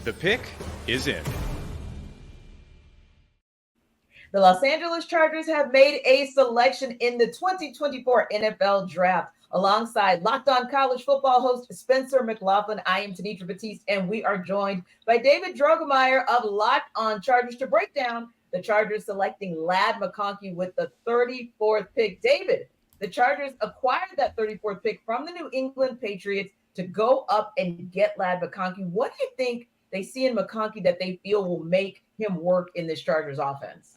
The pick is in. The Los Angeles Chargers have made a selection in the 2024 NFL Draft. Alongside Locked On College Football host Spencer McLaughlin, I am Tanitra Batiste, and we are joined by David Drogemeyer of Locked On Chargers to break down the Chargers selecting Ladd McConkey with the 34th pick. David, the Chargers acquired that 34th pick from the New England Patriots to go up and get Ladd McConkey. What do you think they see in McConkey that they feel will make him work in this Chargers offense?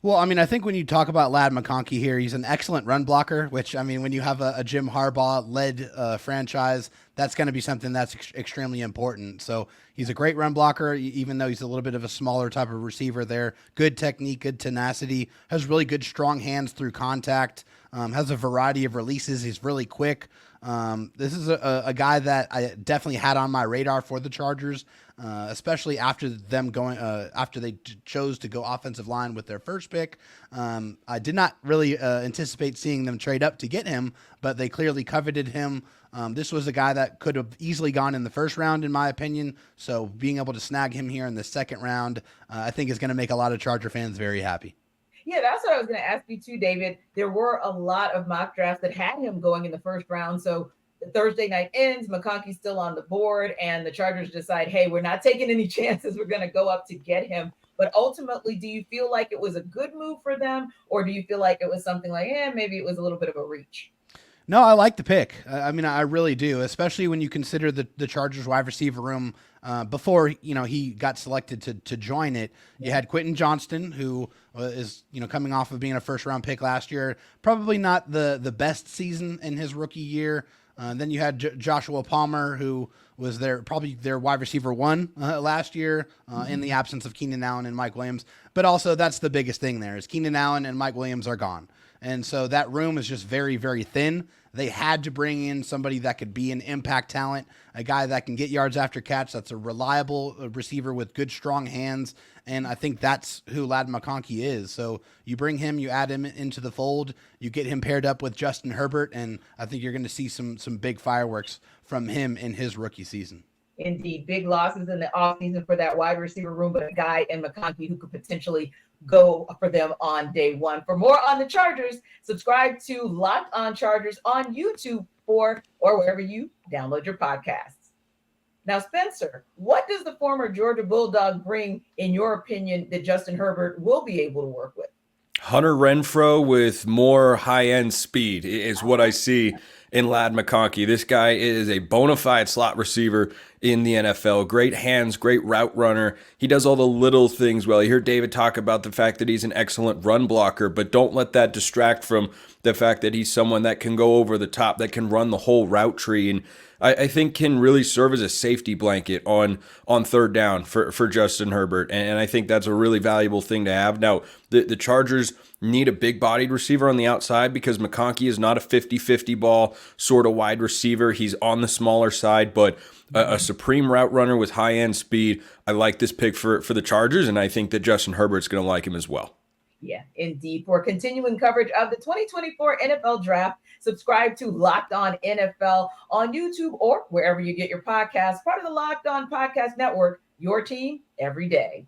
Well, I mean, I think when you talk about Ladd McConkey here, he's an excellent run blocker, which, I mean, when you have a Jim Harbaugh-led franchise, that's going to be something that's extremely important. So he's a great run blocker, even though he's a little bit of a smaller type of receiver there. Good technique, good tenacity, has really good strong hands through contact, has a variety of releases. He's really quick. This is a guy that I definitely had on my radar for the Chargers, especially after them going after they chose to go offensive line with their first pick. I did not really anticipate seeing them trade up to get him, but they clearly coveted him. This was a guy that could have easily gone in the first round, in my opinion. So being able to snag him here in the second round, I think is going to make a lot of Charger fans very happy. Yeah, that's what I was going to ask you too, David. There were a lot of mock drafts that had him going in the first round. So the Thursday night ends, McConkey's still on the board, and the Chargers decide, hey, we're not taking any chances. We're going to go up to get him. But ultimately, do you feel like it was a good move for them, or do you feel like it was something like, maybe it was a little bit of a reach? No, I like the pick. I mean, I really do, especially when you consider the Chargers wide receiver room before, he got selected to join it. You had Quentin Johnston, who is, coming off of being a first-round pick last year. Probably not the best season in his rookie year. Then you had Joshua Palmer, who was probably their wide receiver one last year in the absence of Keenan Allen and Mike Williams. But also, that's the biggest thing there is Keenan Allen and Mike Williams are gone. And so that room is just very, very thin. They had to bring in somebody that could be an impact talent, a guy that can get yards after catch, that's a reliable receiver with good, strong hands. And I think that's who Ladd McConkey is. So you bring him, you add him into the fold, you get him paired up with Justin Herbert, and I think you're going to see some big fireworks from him in his rookie season. Indeed, big losses in the offseason for that wide receiver room, but a guy in McConkey who could potentially go for them on day one. For more on the Chargers, subscribe to Locked On Chargers on YouTube or wherever you download your podcasts. Now, Spencer, what does the former Georgia Bulldog bring, in your opinion, that Justin Herbert will be able to work with? Hunter Renfrow with more high-end speed is what I see in Ladd McConkey. This guy is a bona fide slot receiver in the NFL. Great hands, great route runner. He does all the little things well. You hear David talk about the fact that he's an excellent run blocker, but don't let that distract from the fact that he's someone that can go over the top, that can run the whole route tree, and I think can really serve as a safety blanket on third down for Justin Herbert. And I think that's a really valuable thing to have. Now, the Chargers need a big-bodied receiver on the outside because McConkey is not a 50-50 ball sort of wide receiver. He's on the smaller side, but a supreme route runner with high-end speed. I like this pick for the Chargers, and I think that Justin Herbert's going to like him as well. Yeah, indeed. For continuing coverage of the 2024 NFL Draft, subscribe to Locked On NFL on YouTube or wherever you get your podcasts. Part of the Locked On Podcast Network, your team every day.